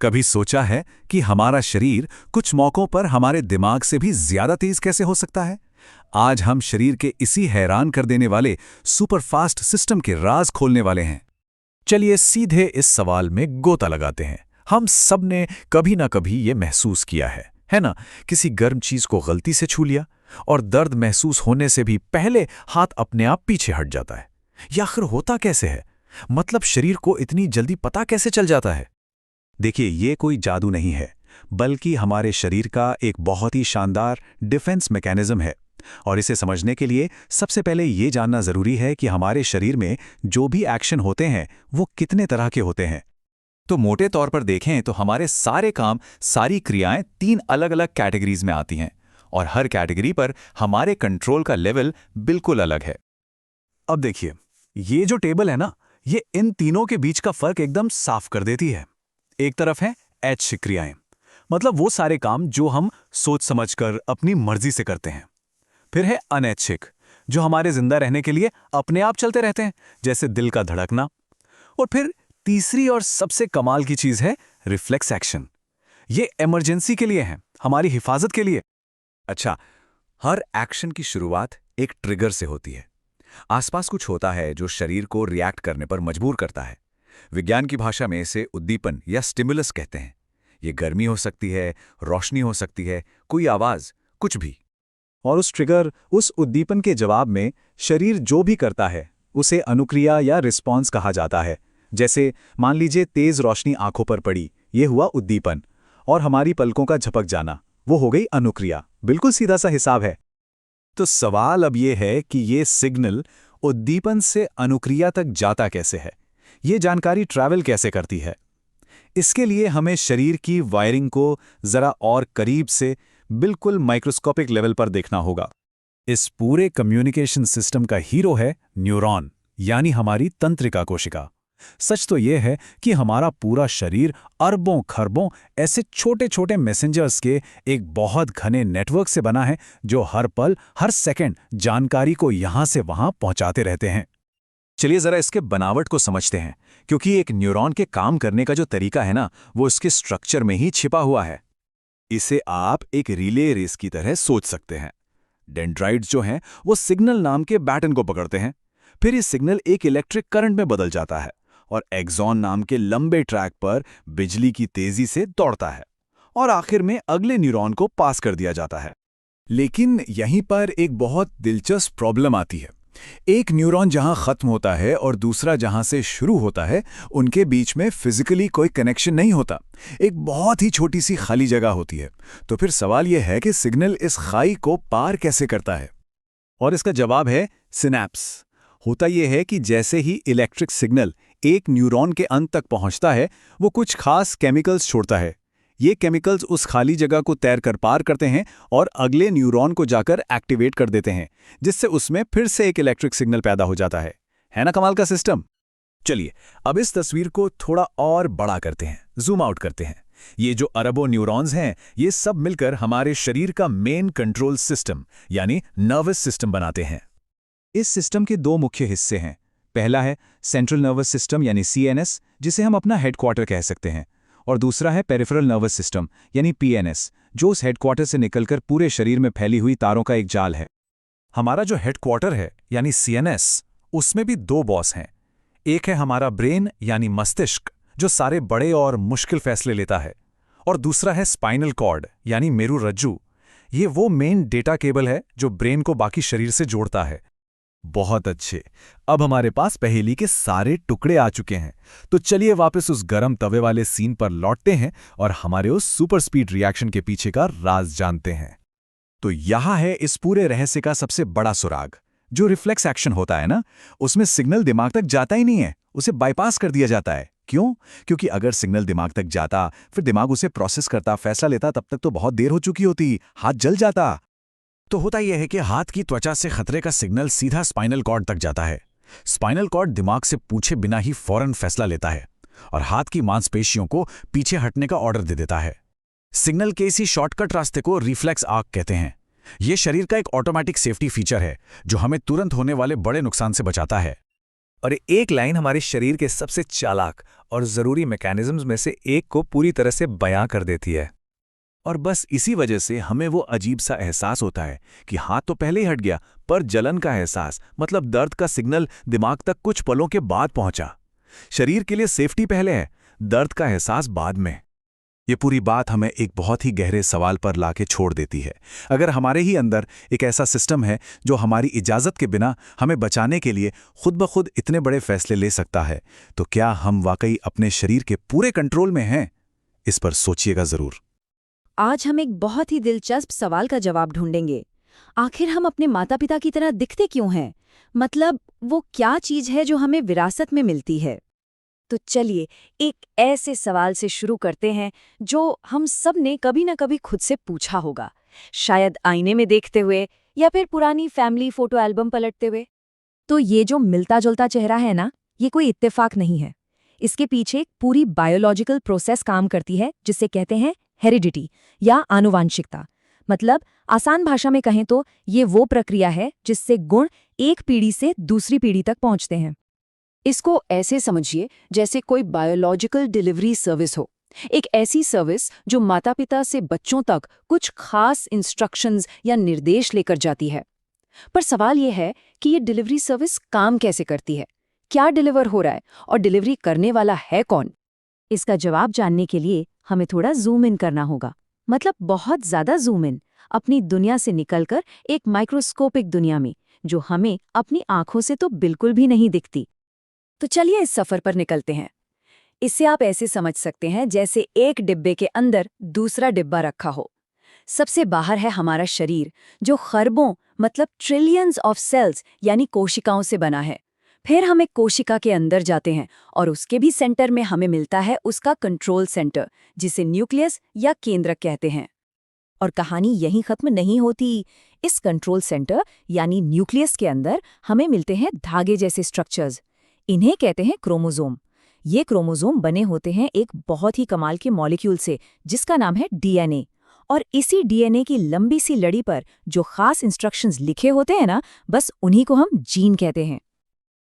कभी सोचा है कि हमारा शरीर कुछ मौकों पर हमारे दिमाग से भी ज्यादा तेज कैसे हो सकता है? आज हम शरीर के इसी हैरान कर देने वाले सुपरफास्ट सिस्टम के राज खोलने वाले हैं। चलिए सीधे इस सवाल में गोता लगाते हैं। हम सब ने कभी ना कभी ये महसूस किया है ना? किसी गर्म चीज को गलती से छू लिया और दर्द महसूस होने से भी पहले हाथ अपने आप पीछे हट जाता है। या आखिर होता कैसे है? मतलब शरीर को इतनी जल्दी पता कैसे चल जाता है? देखिए, ये कोई जादू नहीं है, बल्कि हमारे शरीर का एक बहुत ही शानदार डिफेंस मैकेनिज्म है। और इसे समझने के लिए सबसे पहले ये जानना जरूरी है कि हमारे शरीर में जो भी एक्शन होते हैं वो कितने तरह के होते हैं। तो मोटे तौर पर देखें तो हमारे सारे काम, सारी क्रियाएं 3 अलग-अलग कैटेगरीज में आती हैं और हर कैटेगरी पर हमारे कंट्रोल का लेवल बिल्कुल अलग है। अब देखिए, ये जो टेबल है ना, ये इन तीनों के बीच का फर्क एकदम साफ कर देती है। एक तरफ है ऐच्छिक क्रियाएं, मतलब वो सारे काम जो हम सोच समझकर अपनी मर्जी से करते हैं। फिर है अनैच्छिक, जो हमारे जिंदा रहने के लिए अपने आप चलते रहते हैं, जैसे दिल का धड़कना। और फिर तीसरी और सबसे कमाल की चीज है रिफ्लेक्स एक्शन। ये इमरजेंसी के लिए है, हमारी हिफाजत के लिए। अच्छा, हर एक्शन की शुरुआत एक ट्रिगर से होती है। आसपास कुछ होता है जो शरीर को रिएक्ट करने पर मजबूर करता है। विज्ञान की भाषा में इसे उद्दीपन या स्टिमुलस कहते हैं। ये गर्मी हो सकती है, रोशनी हो सकती है, कोई आवाज, कुछ भी। और उस ट्रिगर, उस उद्दीपन के जवाब में शरीर जो भी करता है उसे अनुक्रिया या रिस्पॉन्स कहा जाता है। जैसे मान लीजिए तेज रोशनी आंखों पर पड़ी, ये हुआ उद्दीपन, और हमारी पलकों का झपक जाना, वो हो गई अनुक्रिया। बिल्कुल सीधा सा हिसाब है। तो सवाल अब ये है कि ये सिग्नल उद्दीपन से अनुक्रिया तक जाता कैसे है? ये जानकारी ट्रैवल कैसे करती है? इसके लिए हमें शरीर की वायरिंग को जरा और करीब से, बिल्कुल माइक्रोस्कोपिक लेवल पर देखना होगा। इस पूरे कम्युनिकेशन सिस्टम का हीरो है न्यूरॉन, यानी हमारी तंत्रिका कोशिका। सच तो यह है कि हमारा पूरा शरीर अरबों खरबों ऐसे छोटे छोटे मैसेंजर्स के एक बहुत घने नेटवर्क से बना है, जो हर पल, हर सेकंड जानकारी को यहां से वहां पहुंचाते रहते हैं। चलिए जरा इसके बनावट को समझते हैं, क्योंकि एक न्यूरॉन के काम करने का जो तरीका है ना, वो इसके स्ट्रक्चर में ही छिपा हुआ है। इसे आप एक रिले रेस की तरह सोच सकते हैं। डेंड्राइट्स जो हैं वो सिग्नल नाम के बैटन को पकड़ते हैं, फिर ये सिग्नल एक इलेक्ट्रिक करंट में बदल जाता है और एक्सॉन नाम के लंबे ट्रैक पर बिजली की तेजी से दौड़ता है और आखिर में अगले न्यूरॉन को पास कर दिया जाता है। लेकिन यहीं पर एक बहुत दिलचस्प प्रॉब्लम आती है। एक न्यूरॉन जहां खत्म होता है और दूसरा जहां से शुरू होता है, उनके बीच में फिजिकली कोई कनेक्शन नहीं होता। एक बहुत ही छोटी सी खाली जगह होती है। तो फिर सवाल यह है कि सिग्नल इस खाई को पार कैसे करता है? और इसका जवाब है सिनैप्स। होता यह है कि जैसे ही इलेक्ट्रिक सिग्नल एक न्यूरॉन के अंत तक पहुंचता है, वो कुछ खास केमिकल्स छोड़ता है। ये केमिकल्स उस खाली जगह को तैरकर पार करते हैं और अगले न्यूरॉन को जाकर एक्टिवेट कर देते हैं, जिससे उसमें फिर से एक इलेक्ट्रिक सिग्नल पैदा हो जाता है ना कमाल का सिस्टम? चलिए अब इस तस्वीर को थोड़ा और बड़ा करते हैं, जूम आउट करते हैं। ये जो अरबों न्यूरॉन्स हैं, ये सब मिलकर हमारे शरीर का मेन कंट्रोल सिस्टम यानी नर्वस सिस्टम बनाते हैं। इस सिस्टम के 2 मुख्य हिस्से हैं। पहला है सेंट्रल नर्वस सिस्टम यानी CNS, जिसे हम अपना हेडक्वार्टर कह सकते हैं, और दूसरा है पेरिफेरल नर्वस सिस्टम यानी PNS, जो उस हेडक्वार्टर से निकलकर पूरे शरीर में फैली हुई तारों का एक जाल है। हमारा जो हेडक्वार्टर है यानी CNS, उसमें भी 2 बॉस हैं। एक है हमारा ब्रेन यानी मस्तिष्क, जो सारे बड़े और मुश्किल फैसले लेता है, और दूसरा है स्पाइनल कॉर्ड यानी मेरुरज्जु। ये वो मेन डेटा केबल है जो ब्रेन को बाकी शरीर से जोड़ता है। बहुत अच्छे, अब हमारे पास पहेली के सारे टुकड़े आ चुके हैं। तो चलिए वापस उस गरम तवे वाले सीन पर लौटते हैं और हमारे उस सुपर स्पीड रिएक्शन के पीछे का राज जानते हैं। तो यहां है इस पूरे रहस्य का सबसे बड़ा सुराग। जो रिफ्लेक्स एक्शन होता है ना, उसमें सिग्नल दिमाग तक जाता ही नहीं है, उसे बाईपास कर दिया जाता है। क्यों? क्योंकि अगर सिग्नल दिमाग तक जाता, फिर दिमाग उसे प्रोसेस करता, फैसला लेता, तब तक तो बहुत देर हो चुकी होती, हाथ जल जाता। तो होता यह है कि हाथ की त्वचा से खतरे का सिग्नल सीधा स्पाइनल कॉर्ड तक जाता है। स्पाइनल कॉर्ड दिमाग से पूछे बिना ही फौरन फैसला लेता है और हाथ की मांसपेशियों को पीछे हटने का ऑर्डर दे देता है। सिग्नल के इसी शॉर्टकट रास्ते को रिफ्लेक्स आर्क कहते हैं। यह शरीर का एक ऑटोमेटिक सेफ्टी फीचर है जो हमें तुरंत होने वाले बड़े नुकसान से बचाता है। और एक लाइन हमारे शरीर के सबसे चालाक और ज़रूरी मैकेनिज़म्स में से एक को पूरी तरह से बयां कर देती है। और बस इसी वजह से हमें वो अजीब सा एहसास होता है कि हाथ तो पहले ही हट गया, पर जलन का एहसास, मतलब दर्द का सिग्नल दिमाग तक कुछ पलों के बाद पहुंचा। शरीर के लिए सेफ्टी पहले है, दर्द का एहसास बाद में। ये पूरी बात हमें एक बहुत ही गहरे सवाल पर लाके छोड़ देती है। अगर हमारे ही अंदर एक ऐसा सिस्टम है जो हमारी इजाज़त के बिना हमें बचाने के लिए खुद ब खुद इतने बड़े फैसले ले सकता है, तो क्या हम वाकई अपने शरीर के पूरे कंट्रोल में हैं? इस पर सोचिएगा ज़रूर। आज हम एक बहुत ही दिलचस्प सवाल का जवाब ढूंढेंगे। आखिर हम अपने माता पिता की तरह दिखते क्यों हैं? मतलब वो क्या चीज है जो हमें विरासत में मिलती है? तो चलिए एक ऐसे सवाल से शुरू करते हैं जो हम सब ने कभी न कभी खुद से पूछा होगा, शायद आईने में देखते हुए या फिर पुरानी फैमिली फोटो एल्बम पलटते हुए। तो ये जो मिलता जुलता चेहरा है ना, ये कोई इत्तेफाक नहीं है। इसके पीछे एक पूरी बायोलॉजिकल प्रोसेस काम करती है जिसे कहते हैं हेरिडिटी या आनुवांशिकता। मतलब आसान भाषा में कहें तो ये वो प्रक्रिया है जिससे गुण एक पीढ़ी से दूसरी पीढ़ी तक पहुंचते हैं। इसको ऐसे समझिए जैसे कोई बायोलॉजिकल डिलीवरी सर्विस हो, एक ऐसी सर्विस जो माता पिता से बच्चों तक कुछ खास इंस्ट्रक्शंस या निर्देश लेकर जाती है। पर सवाल यह है कि ये डिलीवरी सर्विस काम कैसे करती है, क्या डिलीवर हो रहा है और डिलीवरी करने वाला है कौन? इसका जवाब जानने के लिए हमें थोड़ा जूम इन करना होगा, मतलब बहुत ज्यादा जूम इन, अपनी दुनिया से निकलकर एक माइक्रोस्कोपिक दुनिया में जो हमें अपनी आंखों से तो बिल्कुल भी नहीं दिखती। तो चलिए इस सफर पर निकलते हैं। इसे आप ऐसे समझ सकते हैं जैसे एक डिब्बे के अंदर दूसरा डिब्बा रखा हो। सबसे बाहर है हमारा शरीर जो खरबों मतलब ट्रिलियंस ऑफ सेल्स यानी कोशिकाओं से बना है। फिर हम एक कोशिका के अंदर जाते हैं और उसके भी सेंटर में हमें मिलता है उसका कंट्रोल सेंटर, जिसे न्यूक्लियस या केंद्रक कहते हैं। और कहानी यहीं खत्म नहीं होती। इस कंट्रोल सेंटर यानी न्यूक्लियस के अंदर हमें मिलते हैं धागे जैसे स्ट्रक्चर्स। इन्हें कहते हैं क्रोमोसोम। ये क्रोमोसोम बने होते हैं एक बहुत ही कमाल के मॉलिक्यूल से जिसका नाम है डीएनए। और इसी डीएनए की लंबी सी लड़ी पर जो खास इंस्ट्रक्शंस लिखे होते हैं ना, बस उन्हीं को हम जीन कहते हैं।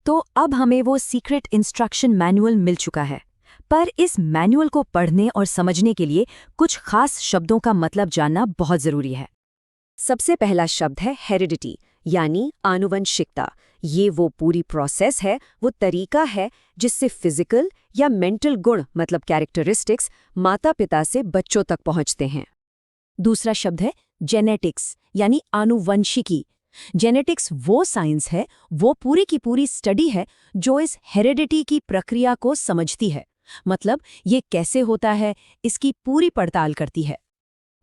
तो अब हमें वो सीक्रेट इंस्ट्रक्शन मैनुअल मिल चुका है, पर इस मैनुअल को पढ़ने और समझने के लिए कुछ खास शब्दों का मतलब जानना बहुत जरूरी है। सबसे पहला शब्द है हेरिडिटी यानी आनुवंशिकता। ये वो पूरी प्रोसेस है, वो तरीका है जिससे फिजिकल या मेंटल गुण मतलब कैरेक्टरिस्टिक्स माता पिता से बच्चों तक पहुंचते हैं। दूसरा शब्द है जेनेटिक्स यानी आनुवंशिकी। जेनेटिक्स वो साइंस है, वो पूरी की पूरी स्टडी है जो इस हेरिडिटी की प्रक्रिया को समझती है, मतलब ये कैसे होता है इसकी पूरी पड़ताल करती है।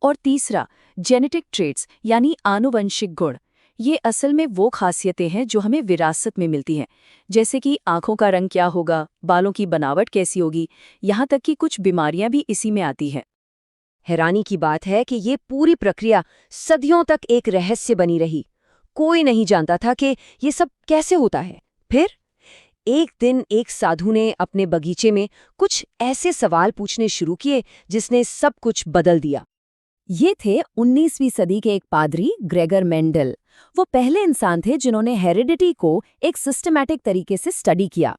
और तीसरा जेनेटिक ट्रेट्स यानी आनुवंशिक गुण। ये असल में वो खासियतें हैं जो हमें विरासत में मिलती हैं, जैसे कि आंखों का रंग क्या होगा, बालों की बनावट कैसी होगी, यहाँ तक कि कुछ बीमारियां भी इसी में आती हैं। हैरानी की बात है कि ये पूरी प्रक्रिया सदियों तक एक रहस्य बनी रही। कोई नहीं जानता था कि ये सब कैसे होता है। फिर एक दिन एक साधु ने अपने बगीचे में कुछ ऐसे सवाल पूछने शुरू किए जिसने सब कुछ बदल दिया। ये थे 19वीं सदी के एक पादरी ग्रेगर मेंडल। वो पहले इंसान थे जिन्होंने हेरिडिटी को एक सिस्टमैटिक तरीके से स्टडी किया।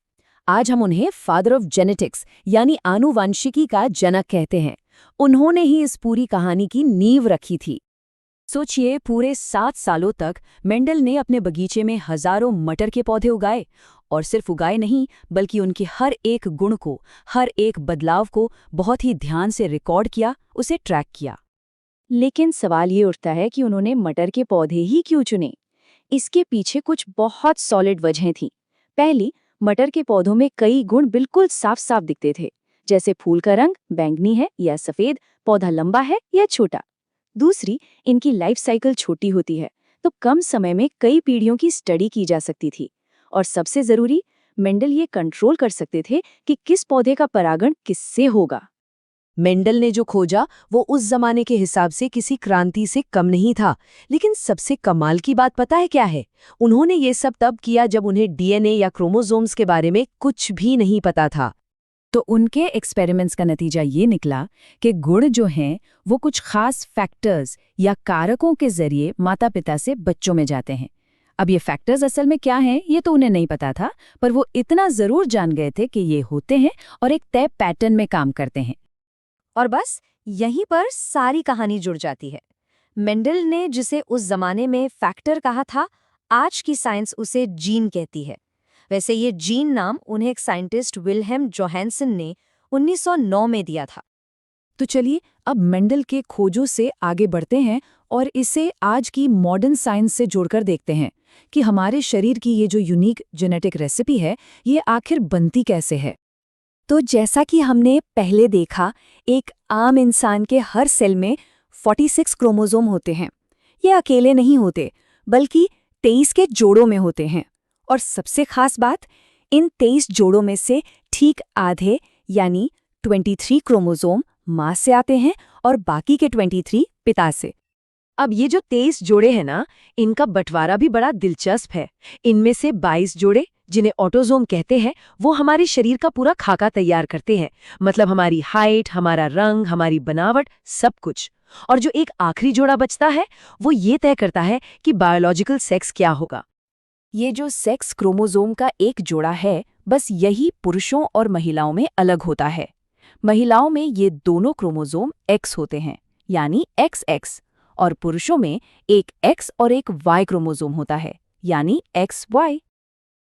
आज हम उन्हें फादर ऑफ जेनेटिक्स यानी आनुवंशिकी का जनक कहते हैं। उन्होंने ही इस पूरी कहानी की नींव रखी थी। सोचिए, पूरे 7 सालों तक मेंडल ने अपने बगीचे में हजारों मटर के पौधे उगाए, और सिर्फ उगाए नहीं बल्कि उनके हर एक गुण को, हर एक बदलाव को बहुत ही ध्यान से रिकॉर्ड किया, उसे ट्रैक किया। लेकिन सवाल ये उठता है कि उन्होंने मटर के पौधे ही क्यों चुने? इसके पीछे कुछ बहुत सॉलिड वजहें थीं। पहली, मटर के पौधों में कई गुण बिल्कुल साफ साफ दिखते थे, जैसे फूल का रंग बैंगनी है या सफेद, पौधा लंबा है या छोटा। दूसरी, इनकी लाइफ साइकिल छोटी होती है, तो कम समय में कई पीढ़ियों की स्टडी की जा सकती थी। और सबसे जरूरी, मेंडल ये कंट्रोल कर सकते थे कि किस पौधे का परागण किससे होगा। मेंडल ने जो खोजा वो उस जमाने के हिसाब से किसी क्रांति से कम नहीं था। लेकिन सबसे कमाल की बात पता है क्या है? उन्होंने ये सब तब किया जब उन्हें डीएनए या क्रोमोसोम्स के बारे में कुछ भी नहीं पता था। तो उनके एक्सपेरिमेंट्स का नतीजा ये निकला कि गुण जो हैं वो कुछ खास फैक्टर्स या कारकों के जरिए माता पिता से बच्चों में जाते हैं। अब ये फैक्टर्स असल में क्या हैं ये तो उन्हें नहीं पता था, पर वो इतना जरूर जान गए थे कि ये होते हैं और एक तय पैटर्न में काम करते हैं। और बस यहीं पर सारी कहानी जुड़ जाती है। मेंडल ने जिसे उस जमाने में फैक्टर कहा था, आज की साइंस उसे जीन कहती है। वैसे ये जीन नाम उन्हें एक साइंटिस्ट विल्हेम जोहानसन ने 1909 में दिया था। तो चलिए अब मेंडल के खोजों से आगे बढ़ते हैं और इसे आज की मॉडर्न साइंस से जोड़कर देखते हैं कि हमारे शरीर की ये जो यूनिक जेनेटिक रेसिपी है ये आखिर बनती कैसे है। तो जैसा कि हमने पहले देखा, एक आम इंसान के हर सेल में 46 क्रोमोसोम होते हैं। ये अकेले नहीं होते, बल्कि 23 के जोड़ों में होते हैं। और सबसे खास बात, इन 23 जोड़ों में से ठीक आधे यानी 23 क्रोमोसोम माँ से आते हैं और बाकी के 23 पिता से। अब ये जो 23 जोड़े हैं ना, इनका बंटवारा भी बड़ा दिलचस्प है। इनमें से 22 जोड़े, जिन्हें ऑटोसोम कहते हैं, वो हमारे शरीर का पूरा खाका तैयार करते हैं। मतलब हमारी हाइट, हमारा रंग, हमारी बनावट, सब कुछ। और जो एक आखिरी जोड़ा बचता है, वो ये तय करता है कि बायोलॉजिकल सेक्स क्या होगा। ये जो सेक्स क्रोमोसोम का एक जोड़ा है, बस यही पुरुषों और महिलाओं में अलग होता है। महिलाओं में ये दोनों क्रोमोसोम X होते हैं, यानी XX, और पुरुषों में एक X और एक Y क्रोमोसोम होता है, यानी XY।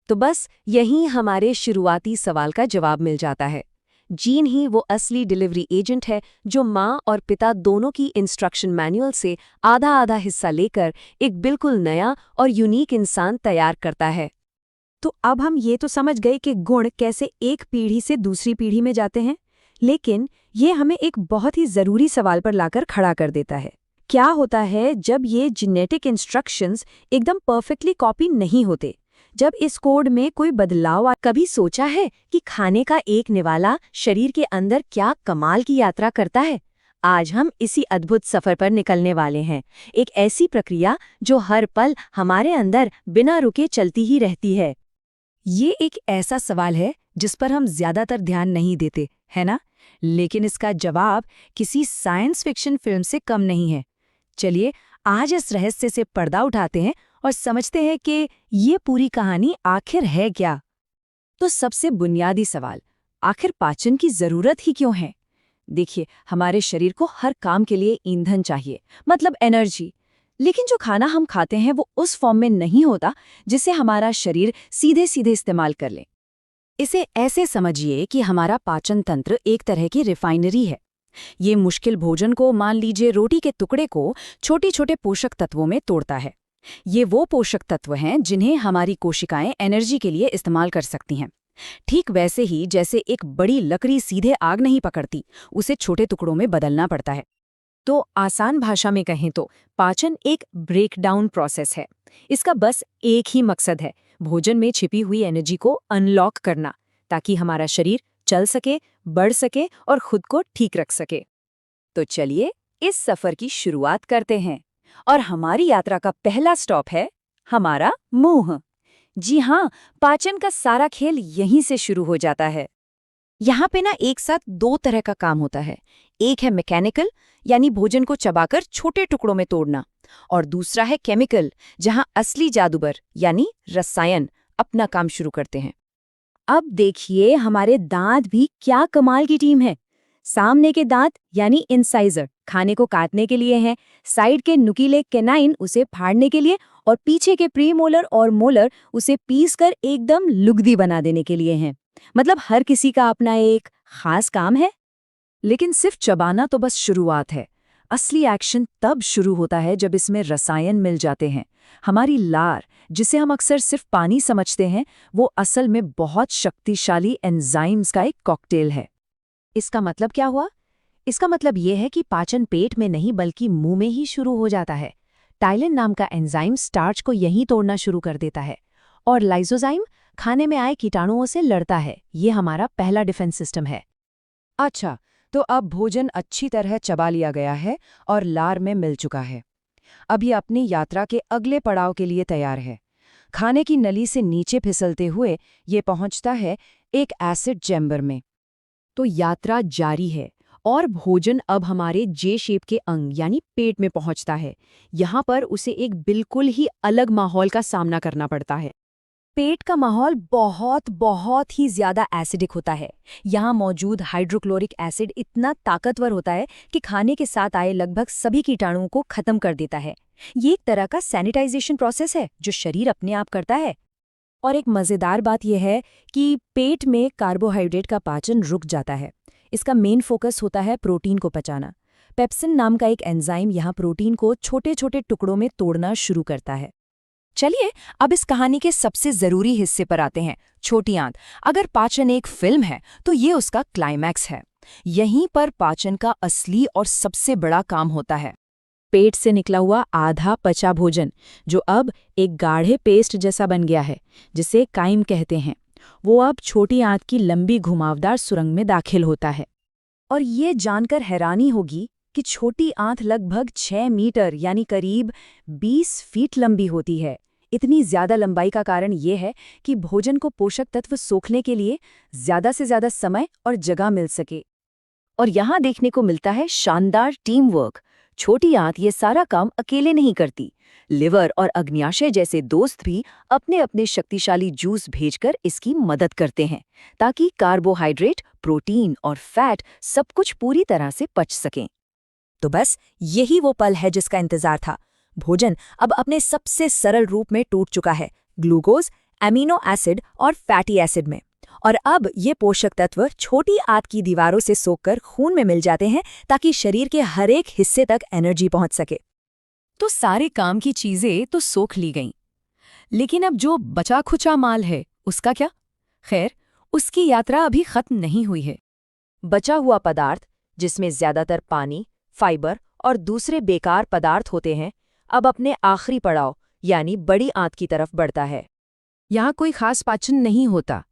तो बस यहीं हमारे शुरुआती सवाल का जवाब मिल जाता है। जीन ही वो असली डिलीवरी एजेंट है जो माँ और पिता दोनों की इंस्ट्रक्शन मैनुअल से आधा आधा हिस्सा लेकर एक बिल्कुल नया और यूनिक इंसान तैयार करता है। तो अब हम ये तो समझ गए कि गुण कैसे एक पीढ़ी से दूसरी पीढ़ी में जाते हैं, लेकिन ये हमें एक बहुत ही ज़रूरी सवाल पर लाकर खड़ा कर देता है। क्या होता है जब ये जेनेटिक इंस्ट्रक्शंस एकदम परफेक्टली कॉपी नहीं होते, जब इस कोड में कोई बदलाव कभी सोचा है कि खाने का एक निवाला शरीर के अंदर क्या कमाल की यात्रा करता है? आज हम इसी अद्भुत सफर पर निकलने वाले हैं, एक ऐसी प्रक्रिया जो हर पल हमारे अंदर बिना रुके चलती ही रहती है। ये एक ऐसा सवाल है जिस पर हम ज्यादातर ध्यान नहीं देते, है ना? लेकिन इसका जवाब किसी साइंस फिक्शन फिल्म से कम नहीं है। चलिए आज इस रहस्य से पर्दा उठाते हैं और समझते हैं कि ये पूरी कहानी आखिर है क्या। तो सबसे बुनियादी सवाल, आखिर पाचन की जरूरत ही क्यों है? देखिए, हमारे शरीर को हर काम के लिए ईंधन चाहिए, मतलब एनर्जी। लेकिन जो खाना हम खाते हैं वो उस फॉर्म में नहीं होता जिसे हमारा शरीर सीधे सीधे इस्तेमाल कर ले। इसे ऐसे समझिए कि हमारा पाचन तंत्र एक तरह की रिफाइनरी है। ये मुश्किल भोजन को, मान लीजिए रोटी के टुकड़े को, छोटे छोटे पोषक तत्वों में तोड़ता है। ये वो पोषक तत्व हैं जिन्हें हमारी कोशिकाएं एनर्जी के लिए इस्तेमाल कर सकती हैं। ठीक वैसे ही जैसे एक बड़ी लकड़ी सीधे आग नहीं पकड़ती, उसे छोटे टुकड़ों में बदलना पड़ता है। तो आसान भाषा में कहें तो पाचन एक ब्रेकडाउन प्रोसेस है। इसका बस एक ही मकसद है, भोजन में छिपी हुई एनर्जी को अनलॉक करना, ताकि हमारा शरीर चल सके, बढ़ सके और खुद को ठीक रख सके। तो चलिए इस सफर की शुरुआत करते हैं। और हमारी यात्रा का पहला स्टॉप है हमारा मुंह। जी हाँ, पाचन का सारा खेल यहीं से शुरू हो जाता है। यहाँ पे ना एक साथ दो तरह का काम होता है। एक है मैकेनिकल, यानी भोजन को चबाकर छोटे टुकड़ों में तोड़ना, और दूसरा है केमिकल, जहाँ असली जादूगर यानी रसायन अपना काम शुरू करते हैं। अब देखिए हमारे दांत भी क्या कमाल की टीम है। सामने के दांत यानी इंसाइजर खाने को काटने के लिए हैं, साइड के नुकीले कैनाइन उसे फाड़ने के लिए, और पीछे के प्रीमोलर और मोलर उसे पीसकर एकदम लुगदी बना देने के लिए हैं। मतलब हर किसी का अपना एक खास काम है। लेकिन सिर्फ चबाना तो बस शुरुआत है। असली एक्शन तब शुरू होता है जब इसमें रसायन मिल जाते हैं। हमारी लार, जिसे हम अक्सर सिर्फ पानी समझते हैं, वो असल में बहुत शक्तिशाली एंजाइम्स का एक कॉकटेल है। इसका मतलब क्या हुआ? इसका मतलब ये है कि पाचन पेट में नहीं बल्कि मुंह में ही शुरू हो जाता है। टाइलिन नाम का एंजाइम स्टार्च को यहीं तोड़ना शुरू कर देता है, और लाइसोजाइम खाने में आए कीटाणुओं से लड़ता है। ये हमारा पहला डिफेंस सिस्टम है। अच्छा, तो अब भोजन अच्छी तरह चबा लिया गया है और लार में मिल चुका है। अब ये अपनी यात्रा के अगले पड़ाव के लिए तैयार है। खाने की नली से नीचे फिसलते हुए ये पहुंचता है एक एसिड चैम्बर में। तो यात्रा जारी है और भोजन अब हमारे जे शेप के अंग यानी पेट में पहुंचता है। यहाँ पर उसे एक बिल्कुल ही अलग माहौल का सामना करना पड़ता है। पेट का माहौल बहुत ही ज्यादा एसिडिक होता है। यहाँ मौजूद हाइड्रोक्लोरिक एसिड इतना ताकतवर होता है कि खाने के साथ आए लगभग सभी कीटाणुओं को खत्म कर देता है। ये एक तरह का सैनिटाइजेशन प्रोसेस है जो शरीर अपने आप करता है। और एक मज़ेदार बात यह है कि पेट में कार्बोहाइड्रेट का पाचन रुक जाता है। इसका मेन फोकस होता है प्रोटीन को पचाना। पेप्सिन नाम का एक एंजाइम यहाँ प्रोटीन को छोटे छोटे टुकड़ों में तोड़ना शुरू करता है। चलिए अब इस कहानी के सबसे जरूरी हिस्से पर आते हैं, छोटी आंत। अगर पाचन एक फिल्म है तो ये उसका क्लाइमैक्स है। यहीं पर पाचन का असली और सबसे बड़ा काम होता है। पेट से निकला हुआ आधा पचा भोजन, जो अब एक गाढ़े पेस्ट जैसा बन गया है, जिसे काइम कहते हैं, वो अब छोटी आंत की लंबी घुमावदार सुरंग में दाखिल होता है। और ये जानकर हैरानी होगी कि छोटी आंत लगभग 6 मीटर यानी करीब 20 फीट लंबी होती है। इतनी ज्यादा लंबाई का कारण ये है कि भोजन को पोषक तत्व सोखने के लिए ज्यादा से ज्यादा समय और जगह मिल सके। और यहाँ देखने को मिलता है शानदार टीम वर्क। छोटी आंत ये सारा काम अकेले नहीं करती। लिवर और अग्न्याशय जैसे दोस्त भी अपने अपने शक्तिशाली जूस भेजकर इसकी मदद करते हैं, ताकि कार्बोहाइड्रेट, प्रोटीन और फैट सब कुछ पूरी तरह से पच सकें। तो बस यही वो पल है जिसका इंतजार था। भोजन अब अपने सबसे सरल रूप में टूट चुका है, ग्लूकोज, एमिनो एसिड और फैटी एसिड में। और अब ये पोषक तत्व छोटी आंत की दीवारों से सोखकर खून में मिल जाते हैं, ताकि शरीर के हर एक हिस्से तक एनर्जी पहुंच सके। तो सारे काम की चीजें तो सोख ली गईं, लेकिन अब जो बचा खुचा माल है उसका क्या? खैर, उसकी यात्रा अभी खत्म नहीं हुई है। बचा हुआ पदार्थ, जिसमें ज्यादातर पानी, फाइबर और दूसरे बेकार पदार्थ होते हैं, अब अपने आखिरी पड़ाव यानी बड़ी आंत की तरफ बढ़ता है। यहाँ कोई खास पाचन नहीं होता।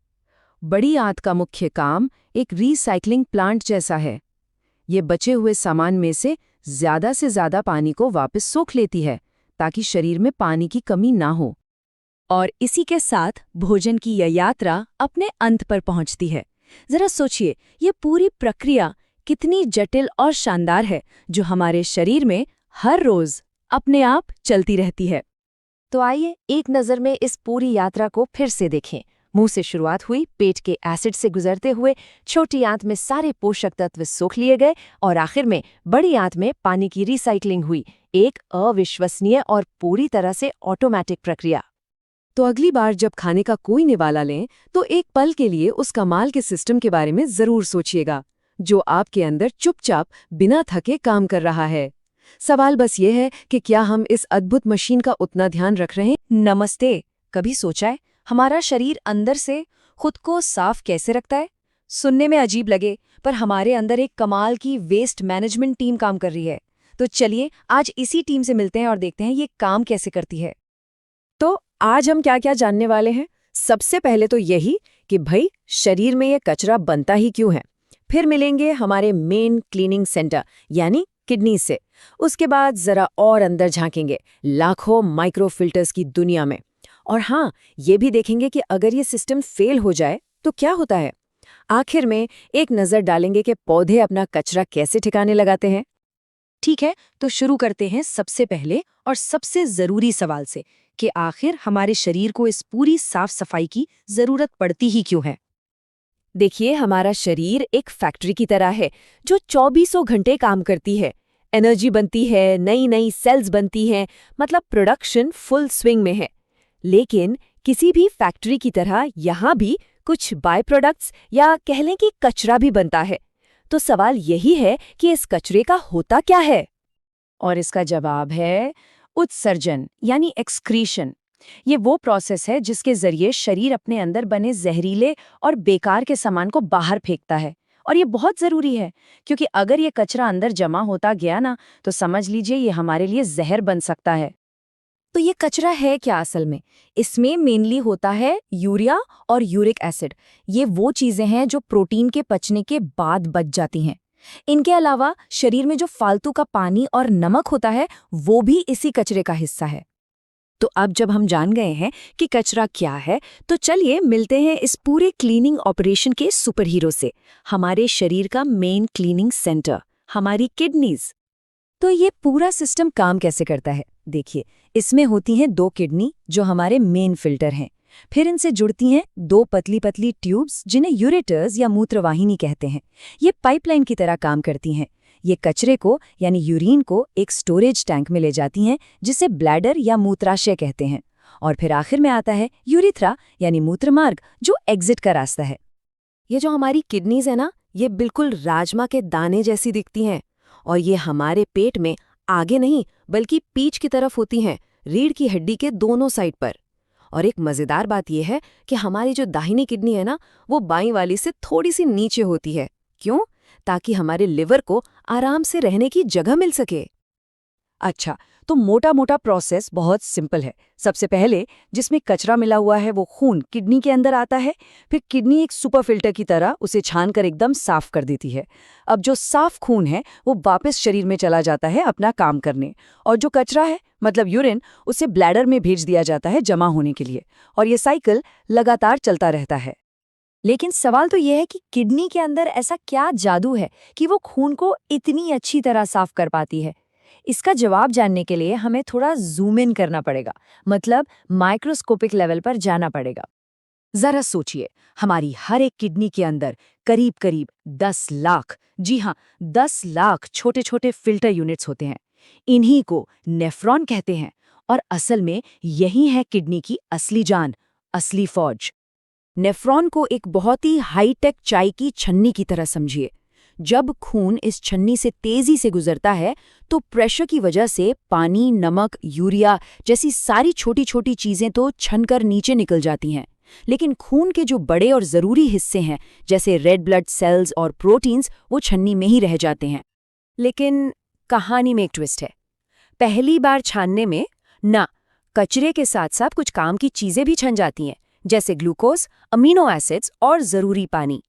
बड़ी आंत का मुख्य काम एक रीसाइक्लिंग प्लांट जैसा है। ये बचे हुए सामान में से ज्यादा पानी को वापस सोख लेती है, ताकि शरीर में पानी की कमी ना हो। और इसी के साथ भोजन की यह यात्रा अपने अंत पर पहुंचती है। जरा सोचिए, ये पूरी प्रक्रिया कितनी जटिल और शानदार है, जो हमारे शरीर में हर रोज अपने आप चलती रहती है। तो आइए एक नज़र में इस पूरी यात्रा को फिर से देखें। मुंह से शुरुआत हुई, पेट के एसिड से गुजरते हुए छोटी आंत में सारे पोषक तत्व सोख लिए गए, और आखिर में बड़ी आंत में पानी की रिसाइक्लिंग हुई। एक अविश्वसनीय और पूरी तरह से ऑटोमेटिक प्रक्रिया। तो अगली बार जब खाने का कोई निवाला लें, तो एक पल के लिए उस कमाल के सिस्टम के बारे में जरूर सोचिएगा, जो आपके अंदर चुपचाप बिना थके काम कर रहा है। सवाल बस ये है कि क्या हम इस अद्भुत मशीन का उतना ध्यान रख रहे हैं? नमस्ते। कभी सोचा है हमारा शरीर अंदर से खुद को साफ कैसे रखता है? सुनने में अजीब लगे, पर हमारे अंदर एक कमाल की वेस्ट मैनेजमेंट टीम काम कर रही है। तो चलिए आज इसी टीम से मिलते हैं और देखते हैं ये काम कैसे करती है। तो आज हम क्या क्या जानने वाले हैं? सबसे पहले तो यही कि भाई शरीर में ये कचरा बनता ही क्यों है। फिर मिलेंगे हमारे मेन क्लीनिंग सेंटर यानी किडनी से। उसके बाद जरा और अंदर झांकेंगे लाखों माइक्रोफिल्टर्स की दुनिया में। और हाँ, ये भी देखेंगे कि अगर ये सिस्टम फेल हो जाए तो क्या होता है। आखिर में एक नज़र डालेंगे कि पौधे अपना कचरा कैसे ठिकाने लगाते हैं। ठीक है, तो शुरू करते हैं सबसे पहले और सबसे ज़रूरी सवाल से कि आखिर हमारे शरीर को इस पूरी साफ सफाई की ज़रूरत पड़ती ही क्यों है। देखिए, हमारा शरीर एक फैक्ट्री की तरह है जो 24 घंटे काम करती है। एनर्जी बनती है, नई नई सेल्स बनती हैं, मतलब प्रोडक्शन फुल स्विंग में है। लेकिन किसी भी फैक्ट्री की तरह यहाँ भी कुछ बाय प्रोडक्ट्स या कह लें कि कचरा भी बनता है। तो सवाल यही है कि इस कचरे का होता क्या है? और इसका जवाब है उत्सर्जन यानी एक्सक्रीशन। ये वो प्रोसेस है जिसके जरिए शरीर अपने अंदर बने जहरीले और बेकार के सामान को बाहर फेंकता है। और ये बहुत ज़रूरी है, क्योंकि अगर ये कचरा अंदर जमा होता गया ना, तो समझ लीजिए ये हमारे लिए जहर बन सकता है। तो ये कचरा है क्या असल में? इसमें मेनली होता है यूरिया और यूरिक एसिड। ये वो चीज़ें हैं जो प्रोटीन के पचने के बाद बच जाती हैं। इनके अलावा शरीर में जो फालतू का पानी और नमक होता है, वो भी इसी कचरे का हिस्सा है। तो अब जब हम जान गए हैं कि कचरा क्या है, तो चलिए मिलते हैं इस पूरे क्लीनिंग ऑपरेशन के सुपर हीरो से, हमारे शरीर का मेन क्लीनिंग सेंटर, हमारी किडनीज। तो ये पूरा सिस्टम काम कैसे करता है? देखिए, इसमें होती हैं 2 किडनी जो हमारे मेन फिल्टर हैं। फिर इनसे जुड़ती हैं 2 पतली पतली ट्यूब्स जिन्हें यूरेटर्स या मूत्रवाहिनी कहते हैं। ये पाइपलाइन की तरह काम करती हैं। ये कचरे को यानी यूरिन को एक स्टोरेज टैंक में ले जाती हैं जिसे ब्लैडर या मूत्राशय कहते हैं। और फिर आखिर में आता है यूरिथ्रा यानी मूत्रमार्ग, जो एग्जिट का रास्ता है। ये जो हमारी किडनीज है ना, ये बिल्कुल राजमा के दाने जैसी दिखती हैं और ये हमारे पेट में आगे नहीं बल्कि पीठ की तरफ होती हैं, रीढ़ की हड्डी के दोनों साइड पर। और एक मज़ेदार बात यह है कि हमारी जो दाहिनी किडनी है ना, वो बाईं वाली से थोड़ी सी नीचे होती है। क्यों? ताकि हमारे लिवर को आराम से रहने की जगह मिल सके। अच्छा, तो मोटा मोटा प्रोसेस बहुत सिंपल है। सबसे पहले जिसमें कचरा मिला हुआ है वो खून किडनी के अंदर आता है। फिर किडनी एक सुपर फिल्टर की तरह उसे छानकर एकदम साफ कर देती है। अब जो साफ खून है वो वापस शरीर में चला जाता है अपना काम करने, और जो कचरा है मतलब यूरिन, उसे ब्लैडर में भेज दिया जाता है जमा होने के लिए। और ये साइकिल लगातार चलता रहता है। लेकिन सवाल तो यह है कि किडनी के अंदर ऐसा क्या जादू है कि वो खून को इतनी अच्छी तरह साफ कर पाती है? इसका जवाब जानने के लिए हमें थोड़ा जूम इन करना पड़ेगा, मतलब माइक्रोस्कोपिक लेवल पर जाना पड़ेगा। जरा सोचिए, हमारी हर एक किडनी के अंदर करीब करीब 10 लाख, जी हाँ 10 लाख छोटे छोटे फिल्टर यूनिट्स होते हैं। इन्हीं को नेफ्रॉन कहते हैं। और असल में यही है किडनी की असली जान, असली फौज। नेफ्रॉन को एक बहुत ही हाईटेक चाय की छन्नी की तरह समझिए। जब खून इस छन्नी से तेजी से गुजरता है तो प्रेशर की वजह से पानी, नमक, यूरिया जैसी सारी छोटी छोटी चीजें तो छनकर नीचे निकल जाती हैं। लेकिन खून के जो बड़े और जरूरी हिस्से हैं जैसे रेड ब्लड सेल्स और प्रोटीन्स, वो छन्नी में ही रह जाते हैं। लेकिन कहानी में एक ट्विस्ट है। पहली बार छानने में ना कचरे के साथ साथ कुछ काम की चीजें भी छन जाती हैं, जैसे ग्लूकोज, अमीनो एसिड्स और जरूरी पानी।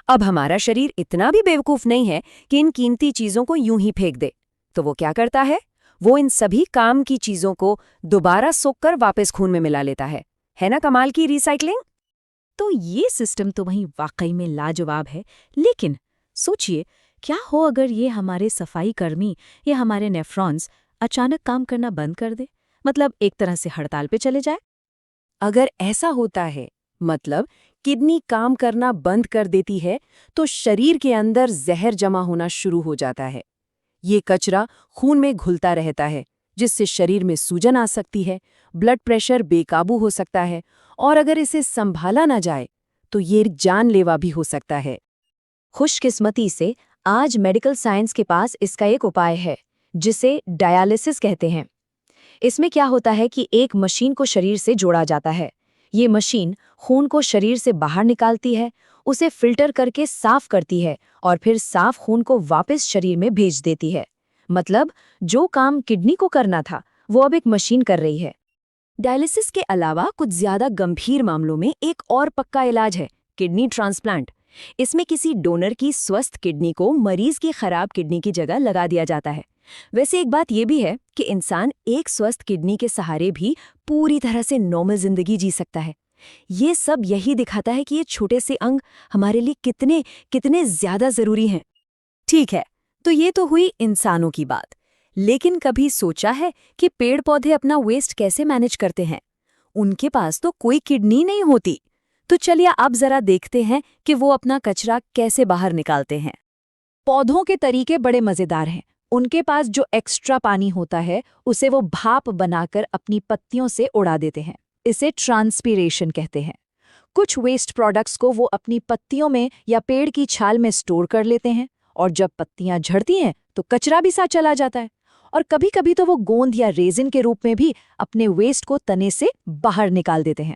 अब हमारा शरीर इतना भी बेवकूफ नहीं है कि इन कीमती चीजों को यूं ही फेंक दे। तो वो क्या करता है? वो इन सभी काम की चीजों को दोबारा सोखकर वापस खून में मिला लेता है। है ना कमाल की रिसाइकलिंग? तो ये सिस्टम तो वहीं वाकई में लाजवाब है। लेकिन सोचिए, क्या हो अगर ये हमारे सफाई कर्मी या हमारे नेफ्रॉन्स अचानक काम करना बंद कर दे, मतलब एक तरह से हड़ताल पे चले जाए? अगर ऐसा होता है, मतलब किडनी काम करना बंद कर देती है, तो शरीर के अंदर जहर जमा होना शुरू हो जाता है। ये कचरा खून में घुलता रहता है, जिससे शरीर में सूजन आ सकती है, ब्लड प्रेशर बेकाबू हो सकता है, और अगर इसे संभाला ना जाए तो ये जानलेवा भी हो सकता है। खुशकिस्मती से आज मेडिकल साइंस के पास इसका एक उपाय है, जिसे डायलिसिस कहते हैं। इसमें क्या होता है कि एक मशीन को शरीर से जोड़ा जाता है। ये मशीन खून को शरीर से बाहर निकालती है, उसे फिल्टर करके साफ करती है और फिर साफ खून को वापस शरीर में भेज देती है। मतलब जो काम किडनी को करना था वो अब एक मशीन कर रही है। डायलिसिस के अलावा कुछ ज्यादा गंभीर मामलों में एक और पक्का इलाज है, किडनी ट्रांसप्लांट। इसमें किसी डोनर की स्वस्थ किडनी को मरीज की खराब किडनी की जगह लगा दिया जाता है। वैसे एक बात यह भी है कि इंसान एक स्वस्थ किडनी के सहारे भी पूरी तरह से नॉर्मल जिंदगी जी सकता है। ये सब यही दिखाता है कि ये छोटे से अंग हमारे लिए कितने कितने ज्यादा जरूरी हैं। ठीक है, तो ये तो हुई इंसानों की बात। लेकिन कभी सोचा है कि पेड़ पौधे अपना वेस्ट कैसे मैनेज करते हैं? उनके पास तो कोई किडनी नहीं होती। तो चलिए अब जरा देखते हैं कि वो अपना कचरा कैसे बाहर निकालते हैं। पौधों के तरीके बड़े मजेदार हैं। उनके पास जो एक्स्ट्रा पानी होता है उसे वो भाप बनाकर अपनी पत्तियों से उड़ा देते हैं। इसे ट्रांसपीरेशन कहते हैं। कुछ वेस्ट प्रोडक्ट्स को वो अपनी पत्तियों में या पेड़ की छाल में स्टोर कर लेते हैं, और जब पत्तियां झड़ती हैं तो कचरा भी साथ चला जाता है। और कभी कभी तो वो गोंद या रेजिन के रूप में भी अपने वेस्ट को तने से बाहर निकाल देते हैं।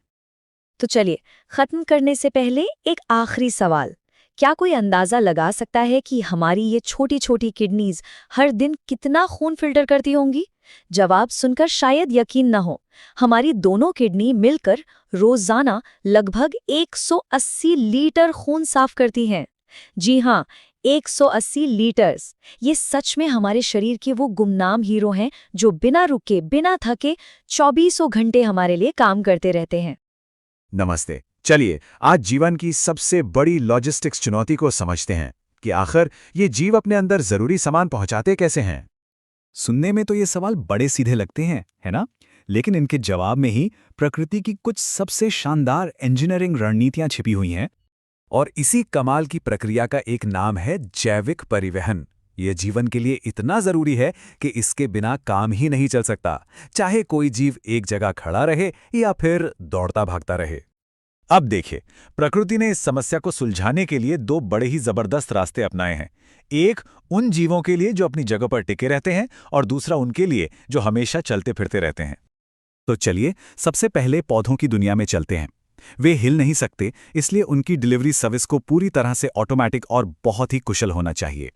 तो चलिए, खत्म करने से पहले एक आखिरी सवाल। क्या कोई अंदाजा लगा सकता है कि हमारी ये छोटी छोटी किडनीज हर दिन कितना खून फिल्टर करती होंगी? जवाब सुनकर शायद यकीन न हो। हमारी दोनों किडनी मिलकर रोजाना लगभग 180 लीटर खून साफ करती हैं। जी हाँ, 180 लीटर्स। ये सच में हमारे शरीर के वो गुमनाम हीरो हैं जो बिना रुके, बिना थके 24 घंटे हमारे लिए काम करते रहते हैं। नमस्ते। चलिए आज जीवन की सबसे बड़ी लॉजिस्टिक्स चुनौती को समझते हैं कि आखिर ये जीव अपने अंदर जरूरी सामान पहुंचाते कैसे हैं। सुनने में तो ये सवाल बड़े सीधे लगते हैं, है ना? लेकिन इनके जवाब में ही प्रकृति की कुछ सबसे शानदार इंजीनियरिंग रणनीतियां छिपी हुई हैं। और इसी कमाल की प्रक्रिया का एक नाम है जैविक परिवहन। ये जीवन के लिए इतना जरूरी है कि इसके बिना काम ही नहीं चल सकता, चाहे कोई जीव एक जगह खड़ा रहे या फिर दौड़ता भागता रहे। अब देखिए, प्रकृति ने इस समस्या को सुलझाने के लिए दो बड़े ही जबरदस्त रास्ते अपनाए हैं। एक उन जीवों के लिए जो अपनी जगह पर टिके रहते हैं और दूसरा उनके लिए जो हमेशा चलते फिरते रहते हैं। तो चलिए सबसे पहले पौधों की दुनिया में चलते हैं। वे हिल नहीं सकते, इसलिए उनकी डिलीवरी सर्विस को पूरी तरह से ऑटोमेटिक और बहुत ही कुशल होना चाहिए।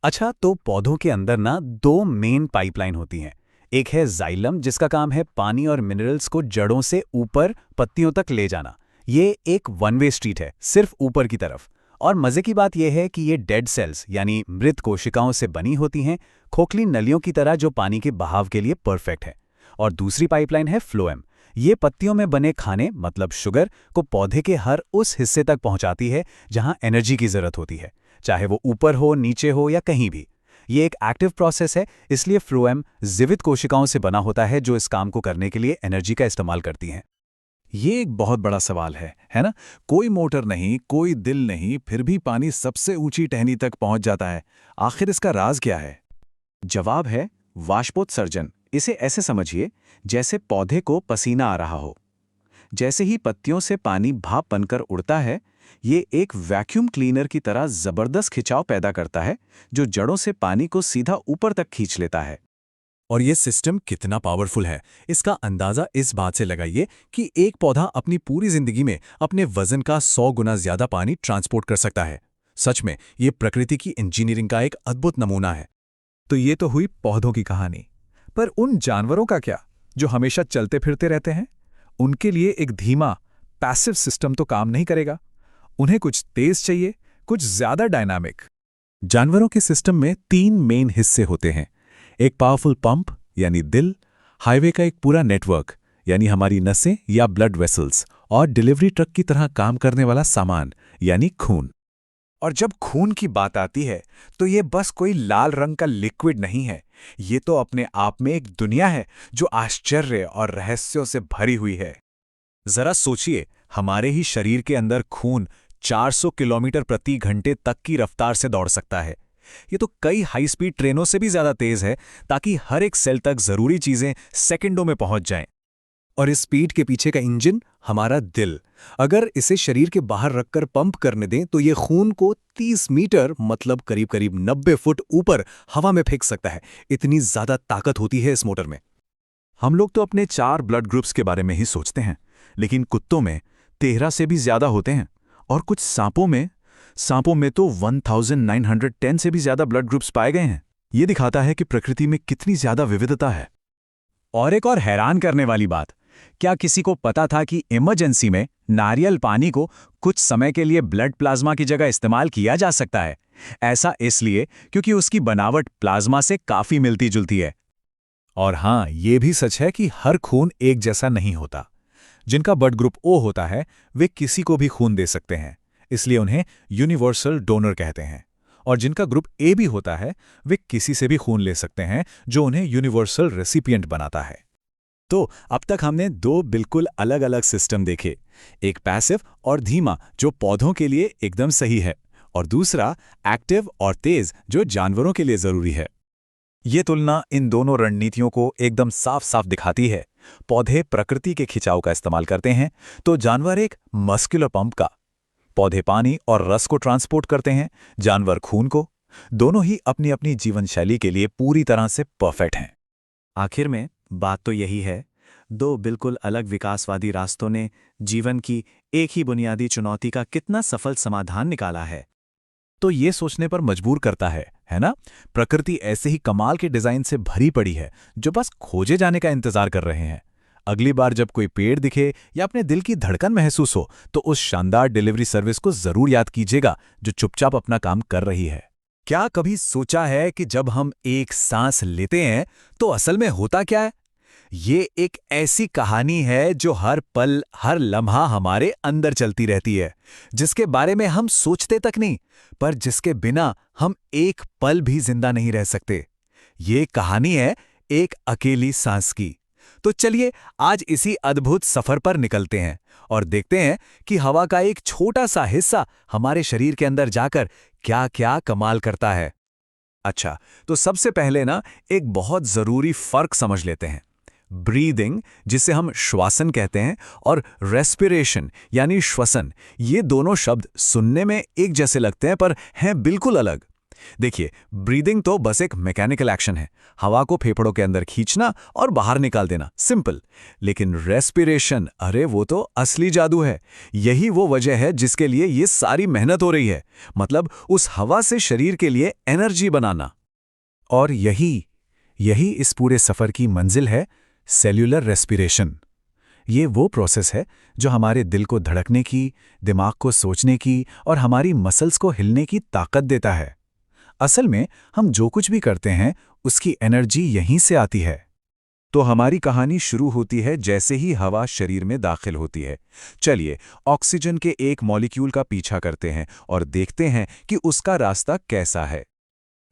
अच्छा, तो पौधों के अंदर ना दो मेन पाइपलाइन होती हैं। एक है जाइलम, जिसका काम है पानी और मिनरल्स को जड़ों से ऊपर पत्तियों तक ले जाना। ये एक वन वे स्ट्रीट है, सिर्फ ऊपर की तरफ। और मजे की बात यह है कि ये डेड सेल्स यानी मृत कोशिकाओं से बनी होती हैं, खोखली नलियों की तरह जो पानी के बहाव के लिए परफेक्ट है। और दूसरी पाइपलाइन है फ्लोएम। ये पत्तियों में बने खाने मतलब शुगर को पौधे के हर उस हिस्से तक पहुंचाती है जहां एनर्जी की जरूरत होती है, चाहे वो ऊपर हो, नीचे हो या कहीं भी। ये एक एक्टिव प्रोसेस है, इसलिए फ्लोएम जीवित कोशिकाओं से बना होता है जो इस काम को करने के लिए एनर्जी का इस्तेमाल करती हैं। ये एक बहुत बड़ा सवाल है ना? कोई मोटर नहीं, कोई दिल नहीं, फिर भी पानी सबसे ऊंची टहनी तक पहुंच जाता है। आखिर इसका राज क्या है? जवाब है वाष्पोत्सर्जन। इसे ऐसे समझिए जैसे पौधे को पसीना आ रहा हो। जैसे ही पत्तियों से पानी भाप बनकर उड़ता है, ये एक वैक्यूम क्लीनर की तरह जबरदस्त खिंचाव पैदा करता है जो जड़ों से पानी को सीधा ऊपर तक खींच लेता है। और ये सिस्टम कितना पावरफुल है, इसका अंदाजा इस बात से लगाइए कि एक पौधा अपनी पूरी जिंदगी में अपने वजन का 100 गुना ज्यादा पानी ट्रांसपोर्ट कर सकता है। सच में ये प्रकृति की इंजीनियरिंग का एक अद्भुत नमूना है। तो ये तो हुई पौधों की कहानी, पर उन जानवरों का क्या जो हमेशा चलते फिरते रहते हैं? उनके लिए एक धीमा पैसिव सिस्टम तो काम नहीं करेगा। उन्हें कुछ तेज चाहिए, कुछ ज्यादा डायनामिक। जानवरों के सिस्टम में 3 मेन हिस्से होते हैं। एक पावरफुल पंप यानी दिल, हाईवे का एक पूरा नेटवर्क यानी हमारी नसें या ब्लड वेसल्स, और डिलीवरी ट्रक की तरह काम करने वाला सामान यानी खून। और जब खून की बात आती है तो ये बस कोई लाल रंग का लिक्विड नहीं है, ये तो अपने आप में एक दुनिया है जो आश्चर्य और रहस्यों से भरी हुई है। जरा सोचिए, हमारे ही शरीर के अंदर खून 400 किलोमीटर प्रति घंटे तक की रफ्तार से दौड़ सकता है। ये तो कई हाई स्पीड ट्रेनों से भी ज्यादा तेज है, ताकि हर एक सेल तक जरूरी चीजें सेकंडों में पहुंच जाएं। और इस स्पीड के पीछे का इंजन हमारा दिल। अगर इसे शरीर के बाहर रखकर पंप करने दें तो ये खून को 30 मीटर मतलब करीब करीब 90 फुट ऊपर हवा में फेंक सकता है। इतनी ज्यादा ताकत होती है इस मोटर में। हम लोग तो अपने 4 ब्लड ग्रुप्स के बारे में ही सोचते हैं, लेकिन कुत्तों में 13 से भी ज्यादा होते हैं। और कुछ सांपों में तो 1910 से भी ज्यादा ब्लड ग्रुप्स पाए गए हैं। ये दिखाता है कि प्रकृति में कितनी ज्यादा विविधता है। और एक और हैरान करने वाली बात, क्या किसी को पता था कि इमरजेंसी में नारियल पानी को कुछ समय के लिए ब्लड प्लाज्मा की जगह इस्तेमाल किया जा सकता है? ऐसा इसलिए क्योंकि उसकी बनावट प्लाज्मा से काफी मिलती जुलती है। और हां, ये भी सच है कि हर खून एक जैसा नहीं होता। जिनका ब्लड ग्रुप ओ होता है वे किसी को भी खून दे सकते हैं, इसलिए उन्हें यूनिवर्सल डोनर कहते हैं। और जिनका ग्रुप ए भी होता है वे किसी से भी खून ले सकते हैं, जो उन्हें यूनिवर्सल रेसिपिएंट बनाता है। तो अब तक हमने 2 बिल्कुल अलग अलग सिस्टम देखे, एक पैसिव और धीमा जो पौधों के लिए एकदम सही है, और दूसरा एक्टिव और तेज जो जानवरों के लिए जरूरी है। ये तुलना इन दोनों रणनीतियों को एकदम साफ साफ दिखाती है। पौधे प्रकृति के खिंचाव का इस्तेमाल करते हैं, तो जानवर एक मस्कुलर पंप का। पौधे पानी और रस को ट्रांसपोर्ट करते हैं, जानवर खून को। दोनों ही अपनी अपनी जीवन शैली के लिए पूरी तरह से परफेक्ट हैं। आखिर में बात तो यही है, 2 बिल्कुल अलग विकासवादी रास्तों ने जीवन की एक ही बुनियादी चुनौती का कितना सफल समाधान निकाला है। तो ये सोचने पर मजबूर करता है ना? प्रकृति ऐसे ही कमाल के डिजाइन से भरी पड़ी है जो बस खोजे जाने का इंतजार कर रहे हैं। अगली बार जब कोई पेड़ दिखे या अपने दिल की धड़कन महसूस हो तो उस शानदार डिलीवरी सर्विस को जरूर याद कीजिएगा जो चुपचाप अपना काम कर रही है। क्या कभी सोचा है कि जब हम एक सांस लेते हैं तो असल में होता क्या है? ये एक ऐसी कहानी है जो हर पल हर लम्हा हमारे अंदर चलती रहती है, जिसके बारे में हम सोचते तक नहीं, पर जिसके बिना हम एक पल भी जिंदा नहीं रह सकते। ये कहानी है एक अकेली सांस की। तो चलिए आज इसी अद्भुत सफर पर निकलते हैं और देखते हैं कि हवा का एक छोटा सा हिस्सा हमारे शरीर के अंदर जाकर क्या क्या कमाल करता है। अच्छा, तो सबसे पहले ना एक बहुत जरूरी फर्क समझ लेते हैं। ब्रीदिंग, जिसे हम श्वासन कहते हैं, और रेस्पिरेशन यानी श्वसन, ये दोनों शब्द सुनने में एक जैसे लगते हैं पर हैं बिल्कुल अलग। देखिए, ब्रीदिंग तो बस एक मैकेनिकल एक्शन है, हवा को फेफड़ों के अंदर खींचना और बाहर निकाल देना, सिंपल। लेकिन रेस्पिरेशन, अरे वो तो असली जादू है। यही वो वजह है जिसके लिए ये सारी मेहनत हो रही है, मतलब उस हवा से शरीर के लिए एनर्जी बनाना। और यही इस पूरे सफर की मंजिल है, सेल्यूलर रेस्पिरेशन। ये वो प्रोसेस है जो हमारे दिल को धड़कने की, दिमाग को सोचने की और हमारी मसल्स को हिलने की ताकत देता है। असल में हम जो कुछ भी करते हैं उसकी एनर्जी यहीं से आती है। तो हमारी कहानी शुरू होती है जैसे ही हवा शरीर में दाखिल होती है। चलिए ऑक्सीजन के एक मॉलिक्यूल का पीछा करते हैं और देखते हैं कि उसका रास्ता कैसा है।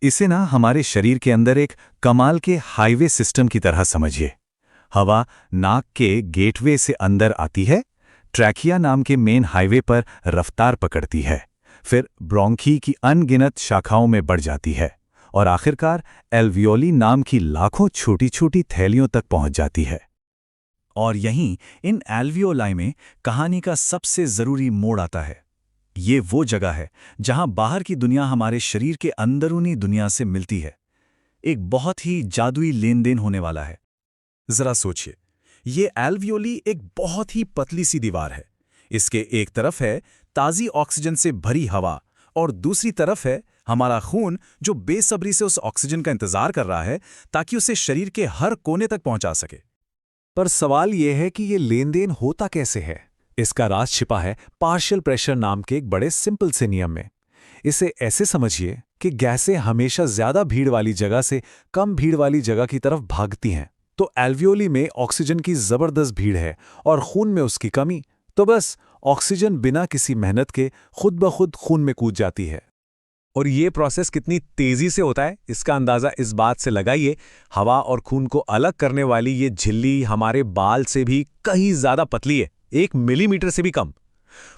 इसे ना हमारे शरीर के अंदर एक कमाल के हाईवे सिस्टम की तरह समझिए। हवा नाक के गेटवे से अंदर आती है, ट्रैकिया नाम के मेन हाईवे पर रफ्तार पकड़ती है, फिर ब्रोंकी की अनगिनत शाखाओं में बढ़ जाती है और आखिरकार एल्वियोली नाम की लाखों छोटी छोटी थैलियों तक पहुंच जाती है। और यहीं इन एल्वियोलाई में कहानी का सबसे जरूरी मोड़ आता है। ये वो जगह है जहां बाहर की दुनिया हमारे शरीर के अंदरूनी दुनिया से मिलती है। एक बहुत ही जादुई लेन देन होने वाला है। जरा सोचिए, ये एल्वियोली एक बहुत ही पतली सी दीवार है। इसके एक तरफ है ताज़ी ऑक्सीजन से भरी हवा और दूसरी तरफ है हमारा खून, जो बेसब्री से उस ऑक्सीजन का इंतजार कर रहा है ताकि उसे शरीर के हर कोने तक पहुंचा सके। पर सवाल यह है कि ये लेन देन होता कैसे है? इसका राज छिपा है पार्शियल प्रेशर नाम के एक बड़े सिंपल से नियम में। इसे ऐसे समझिए कि गैसें हमेशा ज्यादा भीड़ वाली जगह से कम भीड़ वाली जगह की तरफ भागती हैं। तो एल्वियोली में ऑक्सीजन की जबरदस्त भीड़ है और खून में उसकी कमी, तो बस ऑक्सीजन बिना किसी मेहनत के खुद ब खुद खून में कूद जाती है। और ये प्रोसेस कितनी तेजी से होता है इसका अंदाजा इस बात से लगाइए, हवा और खून को अलग करने वाली ये झिल्ली हमारे बाल से भी कहीं ज्यादा पतली है, 1 मिलीमीटर से भी कम।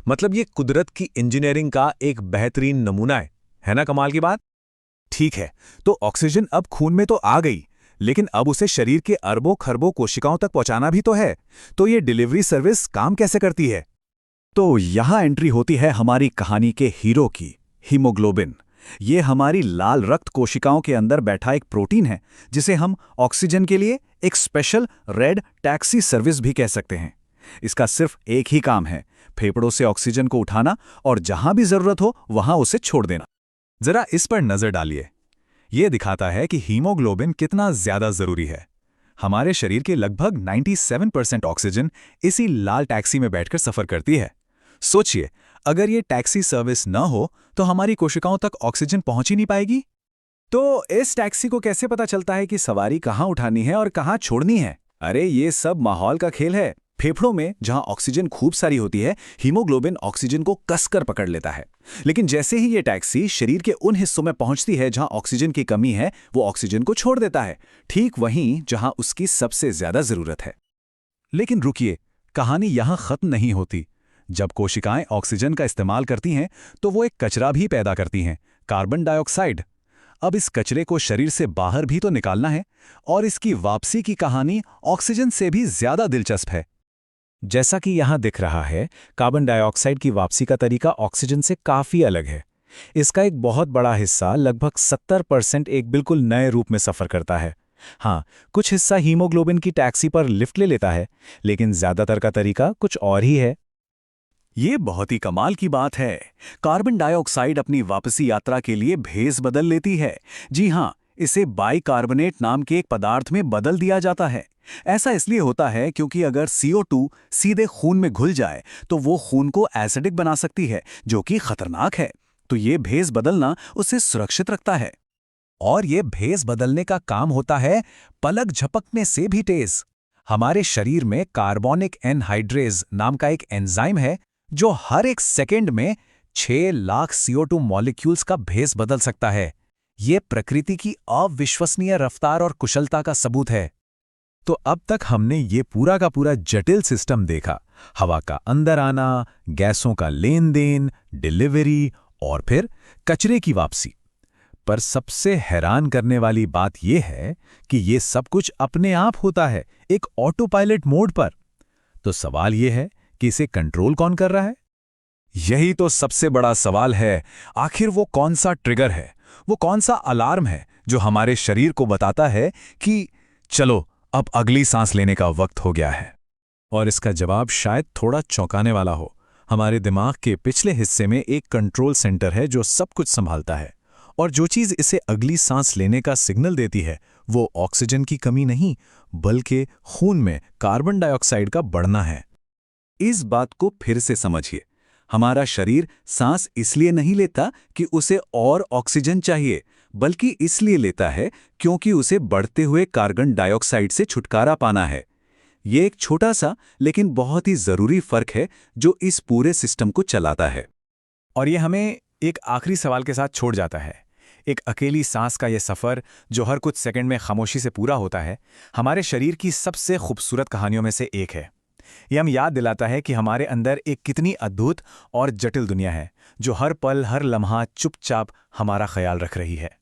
मतलब ये कुदरत की इंजीनियरिंग का एक बेहतरीन नमूना है ना कमाल की बात? ठीक है, तो ऑक्सीजन अब खून में तो आ गई, लेकिन अब उसे शरीर के अरबों खरबों कोशिकाओं तक पहुंचाना भी तो है। तो ये डिलीवरी सर्विस काम कैसे करती है? तो यहां एंट्री होती है हमारी कहानी के हीरो की, हीमोग्लोबिन। ये हमारी लाल रक्त कोशिकाओं के अंदर बैठा एक प्रोटीन है जिसे हम ऑक्सीजन के लिए एक स्पेशल रेड टैक्सी सर्विस भी कह सकते हैं। इसका सिर्फ एक ही काम है, फेफड़ों से ऑक्सीजन को उठाना और जहां भी जरूरत हो वहां उसे छोड़ देना। जरा इस पर नजर डालिए। यह दिखाता है कि हीमोग्लोबिन कितना ज्यादा जरूरी है। हमारे शरीर के लगभग 97% ऑक्सीजन इसी लाल टैक्सी में बैठकर सफर करती है। सोचिए, अगर ये टैक्सी सर्विस न हो तो हमारी कोशिकाओं तक ऑक्सीजन पहुंच ही नहीं पाएगी। तो इस टैक्सी को कैसे पता चलता है कि सवारी कहां उठानी है और कहां छोड़नी है? अरे ये सब माहौल का खेल है। फेफड़ों में जहां ऑक्सीजन खूब सारी होती है, हीमोग्लोबिन ऑक्सीजन को कसकर पकड़ लेता है। लेकिन जैसे ही ये टैक्सी शरीर के उन हिस्सों में पहुंचती है जहां ऑक्सीजन की कमी है, वो ऑक्सीजन को छोड़ देता है, ठीक वहीं जहां उसकी सबसे ज्यादा जरूरत है। लेकिन रुकिए, कहानी यहां खत्म नहीं होती। जब कोशिकाएं ऑक्सीजन का इस्तेमाल करती हैं तो वो एक कचरा भी पैदा करती हैं, कार्बन डाइऑक्साइड। अब इस कचरे को शरीर से बाहर भी तो निकालना है, और इसकी वापसी की कहानी ऑक्सीजन से भी ज्यादा दिलचस्प है। जैसा कि यहां दिख रहा है, कार्बन डाइऑक्साइड की वापसी का तरीका ऑक्सीजन से काफी अलग है। इसका एक बहुत बड़ा हिस्सा, लगभग 70%, एक बिल्कुल नए रूप में सफर करता है। हाँ, कुछ हिस्सा हीमोग्लोबिन की टैक्सी पर लिफ्ट ले लेता है, लेकिन ज्यादातर का तरीका कुछ और ही है। ये बहुत ही कमाल की बात है। कार्बन डाइऑक्साइड अपनी वापसी यात्रा के लिए भेस बदल लेती है। जी हाँ, इसे बाइकार्बोनेट नाम के एक पदार्थ में बदल दिया जाता है। ऐसा इसलिए होता है क्योंकि अगर CO2 सीधे खून में घुल जाए तो वो खून को एसिडिक बना सकती है, जो कि खतरनाक है। तो ये भेस बदलना उसे सुरक्षित रखता है। और ये भेस बदलने का काम होता है पलक झपकने से भी तेज। हमारे शरीर में कार्बोनिक एनहाइड्रेज नाम का एक एंजाइम है जो हर एक सेकेंड में 6 लाख CO2 मॉलिक्यूल्स का भेस बदल सकता है। ये प्रकृति की अविश्वसनीय रफ्तार और कुशलता का सबूत है। तो अब तक हमने ये पूरा का पूरा जटिल सिस्टम देखा, हवा का अंदर आना, गैसों का लेन देन, डिलीवरी और फिर कचरे की वापसी। पर सबसे हैरान करने वाली बात यह है कि ये सब कुछ अपने आप होता है, एक ऑटो पायलट मोड पर। तो सवाल यह है कि इसे कंट्रोल कौन कर रहा है? यही तो सबसे बड़ा सवाल है। आखिर वो कौन सा ट्रिगर है, वो कौन सा अलार्म है जो हमारे शरीर को बताता है कि चलो अब अगली सांस लेने का वक्त हो गया है? और इसका जवाब शायद थोड़ा चौंकाने वाला हो। हमारे दिमाग के पिछले हिस्से में एक कंट्रोल सेंटर है जो सब कुछ संभालता है, और जो चीज़ इसे अगली सांस लेने का सिग्नल देती है वो ऑक्सीजन की कमी नहीं, बल्कि खून में कार्बन डाइऑक्साइड का बढ़ना है। इस बात को फिर से समझिए। हमारा शरीर सांस इसलिए नहीं लेता कि उसे और ऑक्सीजन चाहिए, बल्कि इसलिए लेता है क्योंकि उसे बढ़ते हुए कार्बन डाइऑक्साइड से छुटकारा पाना है। ये एक छोटा सा लेकिन बहुत ही जरूरी फर्क है जो इस पूरे सिस्टम को चलाता है। और ये हमें एक आखिरी सवाल के साथ छोड़ जाता है। एक अकेली सांस का ये सफ़र जो हर कुछ सेकंड में खामोशी से पूरा होता है, हमारे शरीर की सबसे खूबसूरत कहानियों में से एक है। ये हम याद दिलाता है कि हमारे अंदर एक कितनी अद्भुत और जटिल दुनिया है जो हर पल हर लम्हा चुपचाप हमारा ख्याल रख रही है।